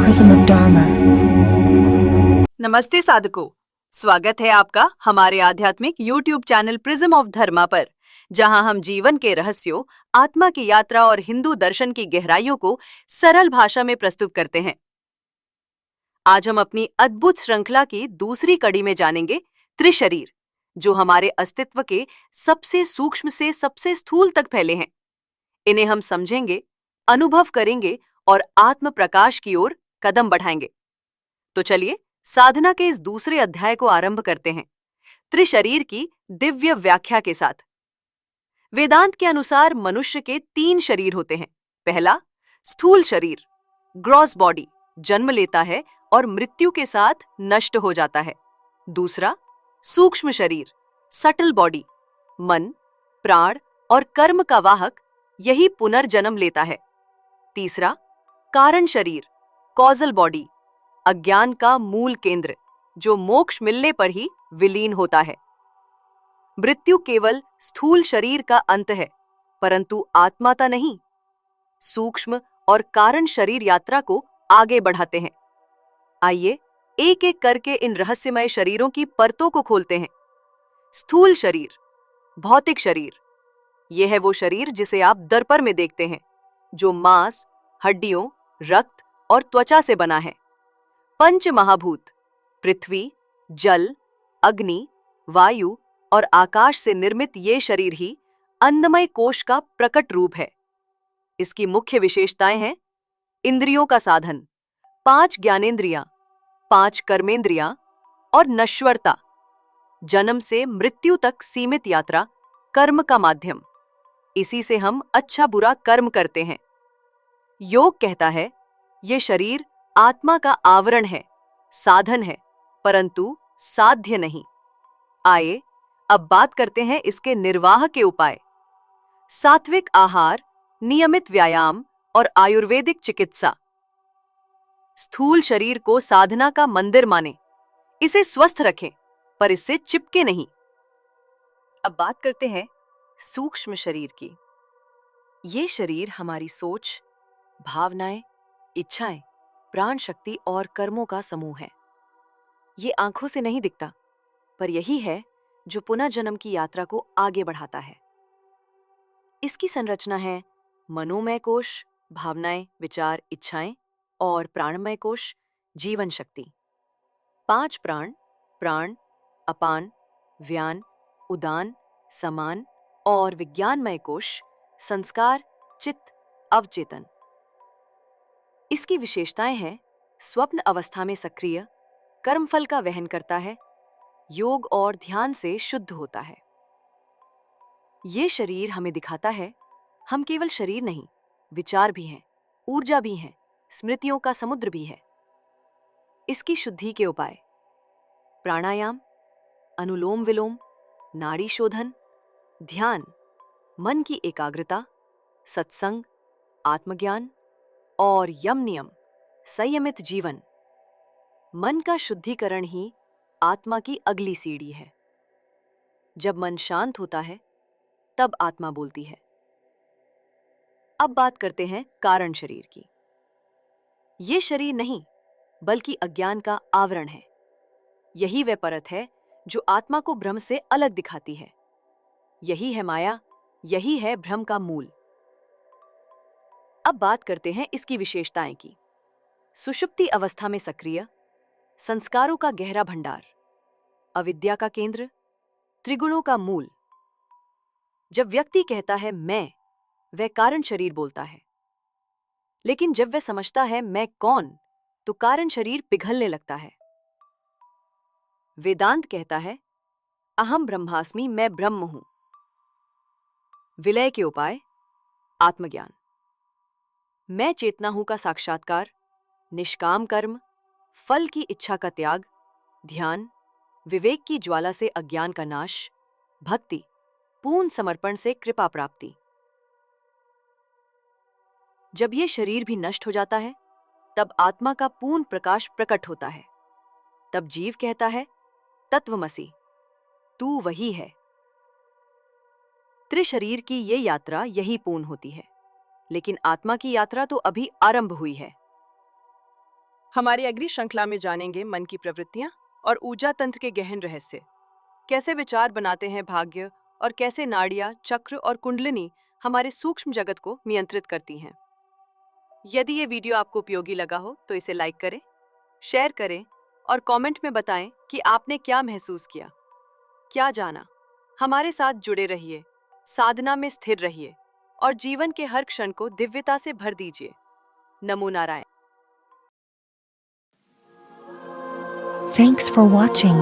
prism of Dharma. नमस्ते साधकों, स्वागत है आपका हमारे आध्यात्मिक YouTube चैनल प्रिज्म ऑफ धर्मा पर, जहां हम जीवन के रहस्यों, आत्मा की यात्रा और हिंदू दर्शन की गहराइयों को सरल भाषा में प्रस्तुत करते हैं। आज हम अपनी अद्भुत श्रृंखला की दूसरी कड़ी में जानेंगे त्रिशरीर, जो हमारे अस्तित्व के सबसे सूक्ष्म से सबसे स्थूल तक फैले हैं। इन्हें हम समझेंगे, अनुभव करेंगे और आत्म प्रकाश की ओर कदम बढ़ाएंगे। तो चलिए साधना के इस दूसरे अध्याय को आरंभ करते हैं, त्रिशरीर की दिव्य व्याख्या के साथ। वेदांत के अनुसार मनुष्य के 3 शरीर होते हैं। पहला, स्थूल शरीर, ग्रॉस बॉडी, जन्म लेता है और मृत्यु के साथ नष्ट हो जाता है। दूसरा, सूक्ष्म शरीर, सटल बॉडी, मन, प्राण और कर्म का वाहक, यही पुनर्जन्म लेता है। तीसरा, कारण शरीर, कॉजल बॉडी, अज्ञान का मूल केंद्र, जो मोक्ष मिलने पर ही विलीन होता है। मृत्यु केवल स्थूल शरीर का अंत है, परंतु आत्माता नहीं। सूक्ष्म और कारण शरीर यात्रा को आगे बढ़ाते हैं। आइए एक एक करके इन रहस्यमय शरीरों की परतों को खोलते हैं। स्थूल शरीर, भौतिक शरीर, यह है वो शरीर जिसे आप दर्पण में देखते हैं, जो मांस, हड्डियों, रक्त और त्वचा से बना है। पंच महाभूत, पृथ्वी, जल, अग्नि, वायु और आकाश से निर्मित ये शरीर ही अन्नमय कोश का प्रकट रूप है। इसकी मुख्य विशेषताएं हैं: इंद्रियों का साधन, 5 ज्ञानेंद्रियां, 5 कर्मेंद्रियां और नश्वरता, जन्म से मृत्यु तक सीमित यात्रा, कर्म का माध्यम, इसी से हम अच्छा बुरा कर्म करते हैं। योग कहता है ये शरीर आत्मा का आवरण है, साधन है, परंतु साध्य नहीं। आइए अब बात करते हैं इसके निर्वाह के उपाय। सात्विक आहार, नियमित व्यायाम और आयुर्वेदिक चिकित्सा। स्थूल शरीर को साधना का मंदिर माने, इसे स्वस्थ रखें, पर इससे चिपके नहीं। अब बात करते हैं सूक्ष्म शरीर की। ये शरीर हमारी सोच, भावनाएं, इच्छाएं, प्राण शक्ति और कर्मों का समूह है। ये आंखों से नहीं दिखता, पर यही है जो पुनः जन्म की यात्रा को आगे बढ़ाता है। इसकी संरचना है मनोमय कोश, भावनाएं, विचार, इच्छाएं, और प्राणमय कोश, जीवन शक्ति। 5 प्राण, प्राण, अपान, व्यान, उदान, समान और विज्ञानमय कोश, संस्कार, चित्त, अवचेतन। इसकी विशेषताएं हैं: स्वप्न अवस्था में सक्रिय, कर्मफल का वहन करता है, योग और ध्यान से शुद्ध होता है। ये शरीर हमें दिखाता है हम केवल शरीर नहीं, विचार भी हैं, ऊर्जा भी हैं, स्मृतियों का समुद्र भी है। इसकी शुद्धि के उपाय: प्राणायाम, अनुलोम विलोम, नाड़ी शोधन, ध्यान, मन की एकाग्रता, सत्संग, आत्मज्ञान और यम नियम, संयमित जीवन। मन का शुद्धिकरण ही आत्मा की अगली सीढ़ी है। जब मन शांत होता है, तब आत्मा बोलती है। अब बात करते हैं कारण शरीर की। ये शरीर नहीं, बल्कि अज्ञान का आवरण है। यही वह परत है जो आत्मा को भ्रम से अलग दिखाती है। यही है माया, यही है भ्रम का मूल। अब बात करते हैं इसकी विशेषताएं की। सुषुप्ति अवस्था में सक्रिय, संस्कारों का गहरा भंडार, अविद्या का केंद्र, त्रिगुणों का मूल। जब व्यक्ति कहता है मैं, वह कारण शरीर बोलता है। लेकिन जब वह समझता है मैं कौन, तो कारण शरीर पिघलने लगता है। वेदांत कहता है अहम ब्रह्मास्मि, मैं ब्रह्म हूं। विलय के उपाय: आत्मज्ञान, मैं चेतना हूं का साक्षात्कार, निष्काम कर्म, फल की इच्छा का त्याग, ध्यान, विवेक की ज्वाला से अज्ञान का नाश, भक्ति, पूर्ण समर्पण से कृपा प्राप्ति। जब यह शरीर भी नष्ट हो जाता है, तब आत्मा का पूर्ण प्रकाश प्रकट होता है। तब जीव कहता है तत्वमसि, तू वही है। त्रिशरीर की ये यात्रा यही पूर्ण होती है, लेकिन आत्मा की यात्रा तो अभी आरंभ हुई है। हमारी अगली श्रृंखला में जानेंगे मन की प्रवृत्तियां और ऊर्जा तंत्र के गहन रहस्य। कैसे विचार बनाते हैं भाग्य और कैसे नाड़ियां, चक्र और कुंडलिनी हमारे सूक्ष्म जगत को नियंत्रित करती हैं। यदि ये वीडियो आपको उपयोगी लगा हो तो इसे लाइक करें, शेयर करें और कमेंट में बताएं कि आपने क्या महसूस किया, क्या जाना। हमारे साथ जुड़े रहिए, साधना में स्थिर रहिए और जीवन के हर क्षण को दिव्यता से भर दीजिए। नमो नारायण। Thanks for watching.